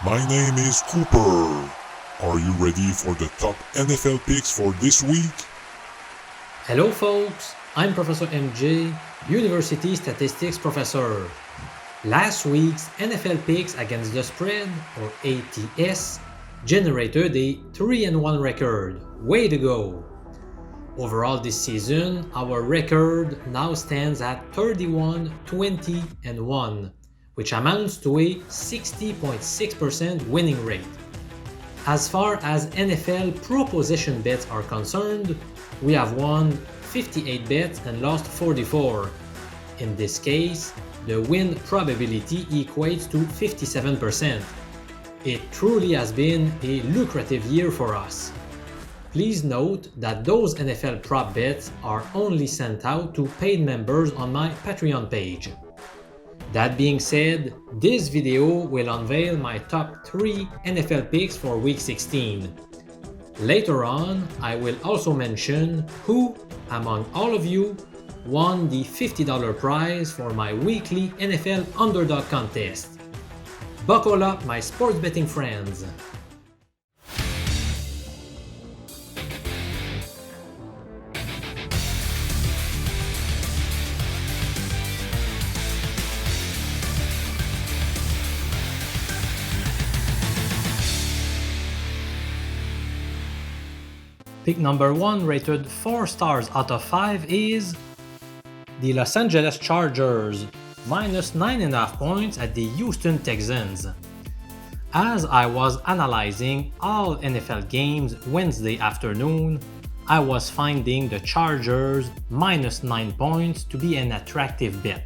My name is Cooper. Are you ready for the top NFL picks for this week? Hello folks, I'm Professor MJ, University Statistics Professor. Last week's NFL picks against the spread, or ATS, generated a 3-1 record. Way to go! Overall this season, our record now stands at 31-20-1, which amounts to a 60.6% winning rate. As far as NFL pro possession bets are concerned, we have won 58 bets and lost 44. In this case, the win probability equates to 57%. It truly has been a lucrative year for us. Please note that those NFL prop bets are only sent out to paid members on my Patreon page. That being said, this video will unveil my top 3 NFL picks for Week 16. Later on, I will also mention who, among all of you, won the $50 prize for my weekly NFL Underdog contest. Buckle up, my sports betting friends! Pick number 1, rated 4 stars out of 5, is the Los Angeles Chargers, minus 9.5 points at the Houston Texans. As I was analyzing all NFL games Wednesday afternoon, I was finding the Chargers minus 9 points to be an attractive bet.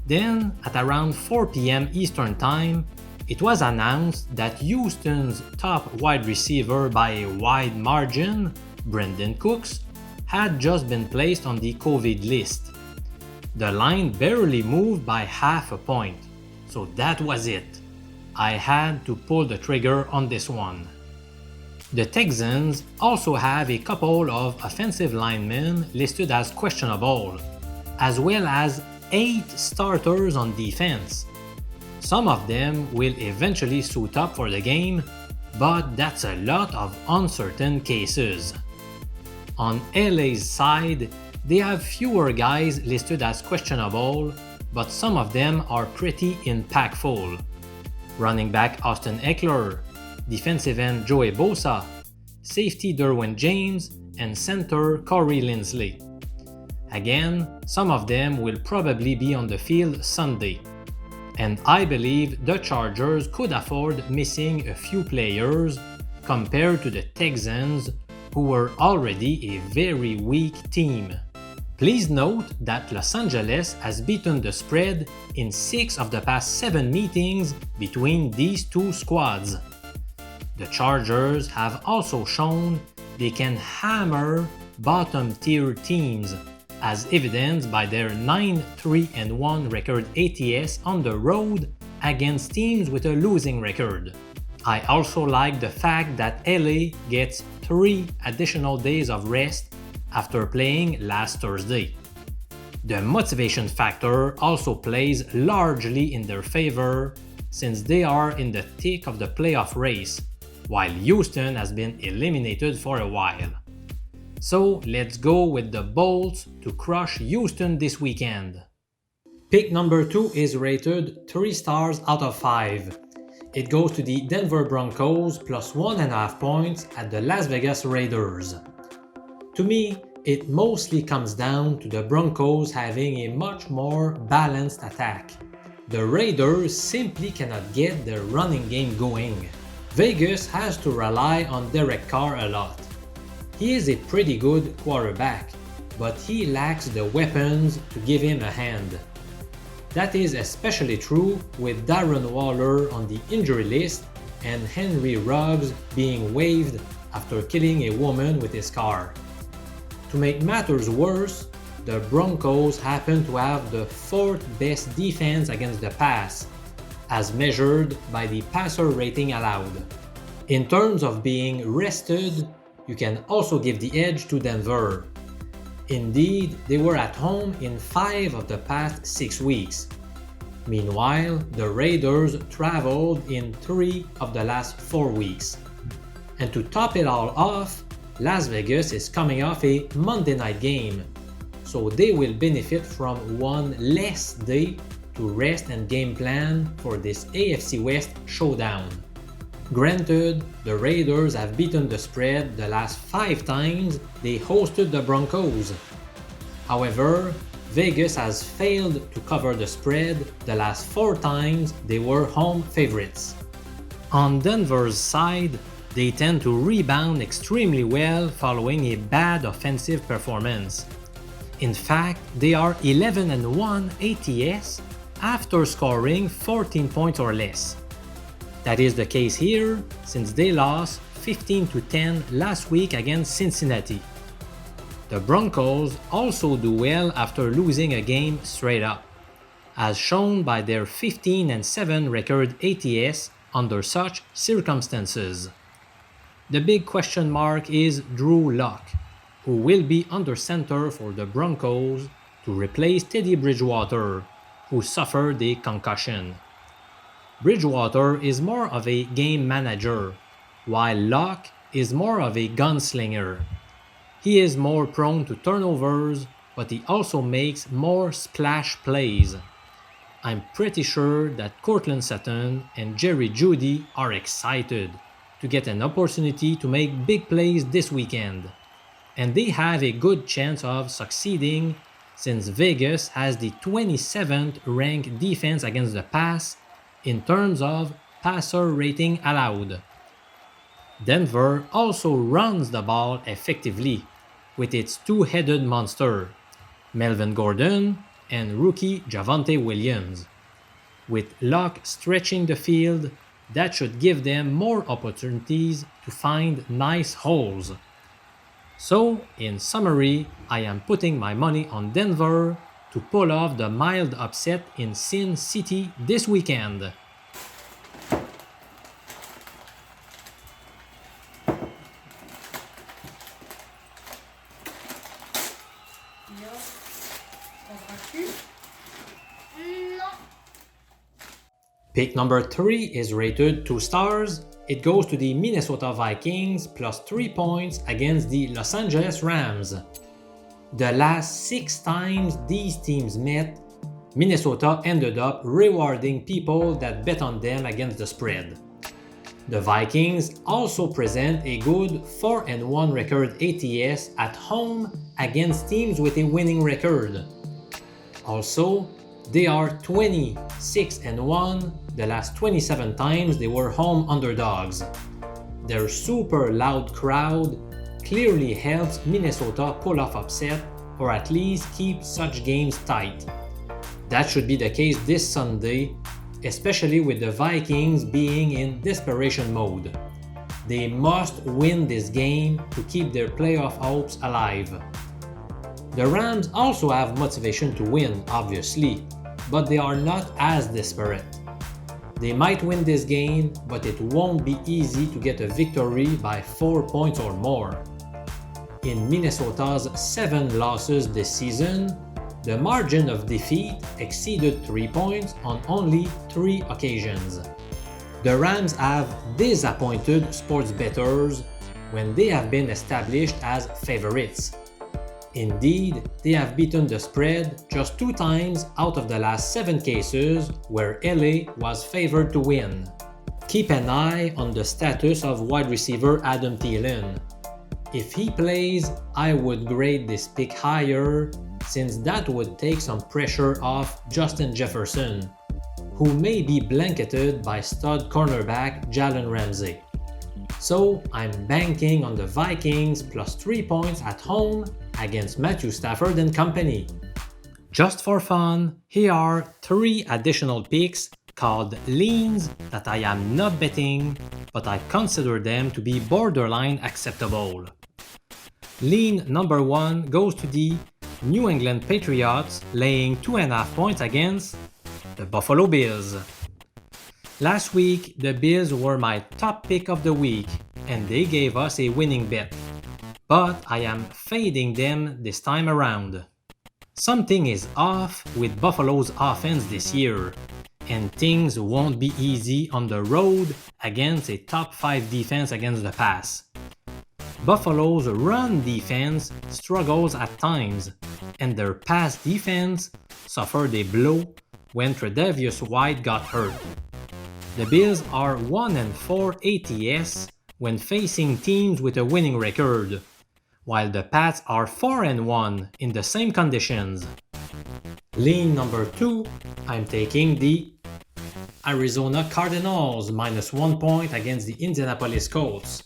Then, at around 4 p.m. Eastern Time, it was announced that Houston's top wide receiver by a wide margin, Brandon Cooks, had just been placed on the COVID list. The line barely moved by half a point, so that was it. I had to pull the trigger on this one. The Texans also have a couple of offensive linemen listed as questionable, as well as 8 starters on defense. Some of them will eventually suit up for the game, but that's a lot of uncertain cases. On LA's side, they have fewer guys listed as questionable, but some of them are pretty impactful. Running back Austin Eckler, defensive end Joey Bosa, safety Derwin James, and center Corey Linsley. Again, some of them will probably be on the field Sunday. And I believe the Chargers could afford missing a few players compared to the Texans, who were already a very weak team. Please note that Los Angeles has beaten the spread in 6 of the past 7 meetings between these two squads. The Chargers have also shown they can hammer bottom-tier teams, as evidenced by their 9-3-1 record ATS on the road against teams with a losing record. I also like the fact that LA gets 3 additional days of rest after playing last Thursday. The motivation factor also plays largely in their favor since they are in the thick of the playoff race, while Houston has been eliminated for a while. So let's go with the Bolts to crush Houston this weekend. Pick number 2 is rated 3 stars out of 5. It goes to the Denver Broncos plus 1.5 points at the Las Vegas Raiders. To me, it mostly comes down to the Broncos having a much more balanced attack. The Raiders simply cannot get their running game going. Vegas has to rely on Derek Carr a lot. He is a pretty good quarterback, but he lacks the weapons to give him a hand. That is especially true with Darren Waller on the injury list and Henry Ruggs being waived after killing a woman with his car. To make matters worse, the Broncos happen to have the 4th best defense against the pass, as measured by the passer rating allowed. In terms of being rested, you can also give the edge to Denver. Indeed, they were at home in 5 of the past 6 weeks. Meanwhile, the Raiders traveled in 3 of the last 4 weeks. And to top it all off, Las Vegas is coming off a Monday night game, so they will benefit from one less day to rest and game plan for this AFC West showdown. Granted, the Raiders have beaten the spread the last 5 times they hosted the Broncos. However, Vegas has failed to cover the spread the last 4 times they were home favorites. On Denver's side, they tend to rebound extremely well following a bad offensive performance. In fact, they are 11-1 ATS after scoring 14 points or less. That is the case here since they lost 15-10 last week against Cincinnati. The Broncos also do well after losing a game straight up, as shown by their 15-7 record ATS under such circumstances. The big question mark is Drew Lock, who will be under center for the Broncos to replace Teddy Bridgewater, who suffered a concussion. Bridgewater is more of a game manager, while Lock is more of a gunslinger. He is more prone to turnovers, but he also makes more splash plays. I'm pretty sure that Courtland Sutton and Jerry Jeudy are excited to get an opportunity to make big plays this weekend. And they have a good chance of succeeding since Vegas has the 27th ranked defense against the pass in terms of passer rating allowed. Denver also runs the ball effectively with its two-headed monster, Melvin Gordon and rookie Javonte Williams. With Luck stretching the field, that should give them more opportunities to find nice holes. So, in summary, I am putting my money on Denver to pull off the mild upset in Sin City this weekend. Pick number 3 is rated 2 stars. It goes to the Minnesota Vikings plus 3 points against the Los Angeles Rams. The last 6 times these teams met, Minnesota ended up rewarding people that bet on them against the spread. The Vikings also present a good 4-1 record ATS at home against teams with a winning record. Also, they are 26-1 the last 27 times they were home underdogs. Their super loud crowd clearly helps Minnesota pull off upset or at least keep such games tight. That should be the case this Sunday, especially with the Vikings being in desperation mode. They must win this game to keep their playoff hopes alive. The Rams also have motivation to win, obviously, but they are not as desperate. They might win this game, but it won't be easy to get a victory by 4 points or more. In Minnesota's 7 losses this season, the margin of defeat exceeded 3 points on only 3 occasions. The Rams have disappointed sports bettors when they have been established as favorites. Indeed, they have beaten the spread just 2 times out of the last 7 cases where LA was favored to win. Keep an eye on the status of wide receiver Adam Thielen. If he plays, I would grade this pick higher since that would take some pressure off Justin Jefferson, who may be blanketed by stud cornerback Jalen Ramsey. So I'm banking on the Vikings plus 3 points at home against Matthew Stafford and company. Just for fun, here are 3 additional picks called leans that I am not betting, but I consider them to be borderline acceptable. Lean number 1 goes to the New England Patriots laying 2.5 points against the Buffalo Bills. Last week, the Bills were my top pick of the week, and they gave us a winning bet. But I am fading them this time around. Something is off with Buffalo's offense this year, and things won't be easy on the road against a top 5 defense against the pass. Buffalo's run defense struggles at times, and their pass defense suffered a blow when Tre'Davious White got hurt. The Bills are 1-4 ATS when facing teams with a winning record, while the Pats are 4-1 in the same conditions. Lean number 2, I'm taking the Arizona Cardinals -1 point against the Indianapolis Colts.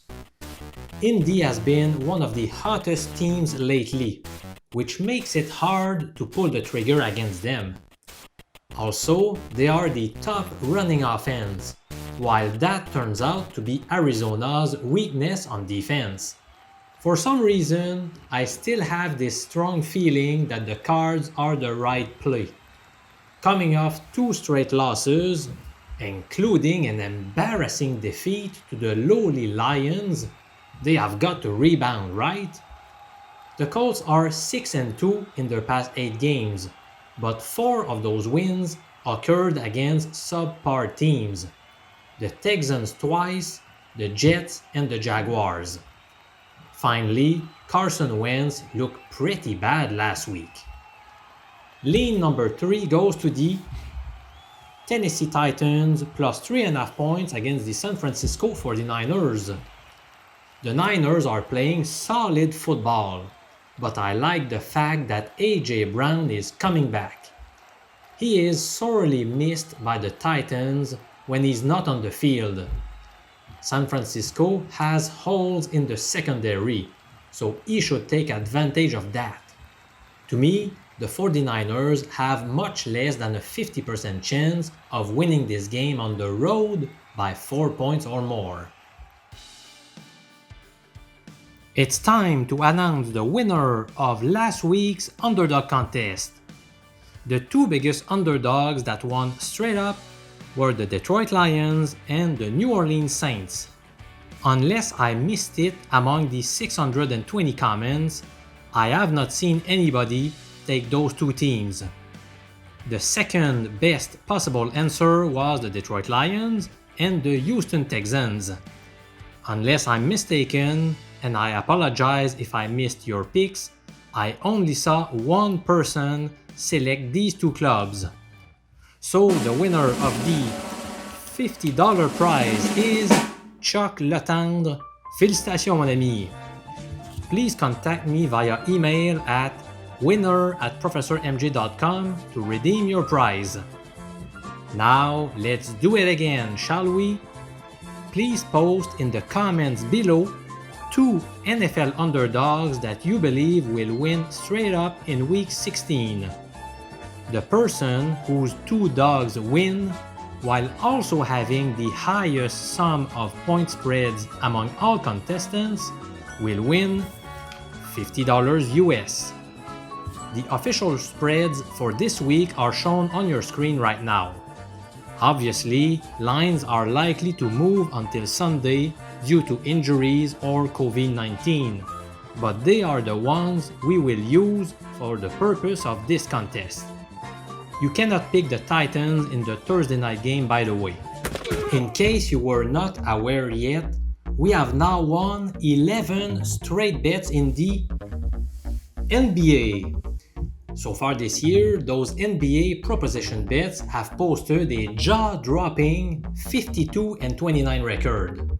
Indy has been one of the hottest teams lately, which makes it hard to pull the trigger against them. Also, they are the top running offense, while that turns out to be Arizona's weakness on defense. For some reason, I still have this strong feeling that the Cards are the right play. Coming off 2 straight losses, including an embarrassing defeat to the lowly Lions, they have got to rebound, right? The Colts are 6-2 in their past 8 games, but 4 of those wins occurred against subpar teams. The Texans twice, the Jets, and the Jaguars. Finally, Carson Wentz looked pretty bad last week. Lean number 3 goes to the Tennessee Titans +3.5 points against the San Francisco 49ers. The Niners are playing solid football, but I like the fact that A.J. Brown is coming back. He is sorely missed by the Titans when he's not on the field. San Francisco has holes in the secondary, so he should take advantage of that. To me, the 49ers have much less than a 50% chance of winning this game on the road by 4 points or more. It's time to announce the winner of last week's underdog contest. The 2 biggest underdogs that won straight up were the Detroit Lions and the New Orleans Saints. Unless I missed it among the 620 comments, I have not seen anybody take those 2 teams. The second best possible answer was the Detroit Lions and the Houston Texans. Unless I'm mistaken, and I apologize if I missed your picks, I only saw 1 person select these 2 clubs. So the winner of the $50 prize is Chuck Letendre. Félicitations mon ami! Please contact me via email at winner@professormj.com to redeem your prize. Now let's do it again, shall we? Please post in the comments below 2 NFL underdogs that you believe will win straight up in Week 16. The person whose 2 dogs win, while also having the highest sum of point spreads among all contestants, will win $50 US. The official spreads for this week are shown on your screen right now. Obviously, lines are likely to move until Sunday due to injuries or COVID-19, but they are the ones we will use for the purpose of this contest. You cannot pick the Titans in the Thursday night game, by the way. In case you were not aware yet, we have now won 11 straight bets in the NBA. So far this year, those NBA proposition bets have posted a jaw-dropping 52-29 record.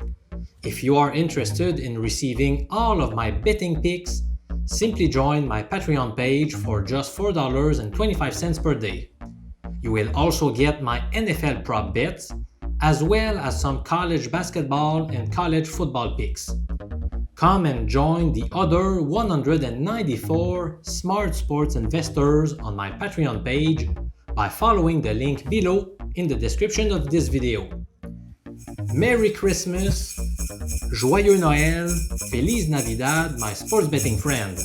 If you are interested in receiving all of my betting picks, simply join my Patreon page for just $4.25 per day. You will also get my NFL prop bets, as well as some college basketball and college football picks. Come and join the other 194 smart sports investors on my Patreon page by following the link below in the description of this video. Merry Christmas, Joyeux Noël, Feliz Navidad, my sports betting friend.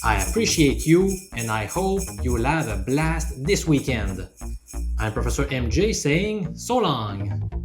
I appreciate you and I hope you will have a blast this weekend. I'm Professor MJ saying so long.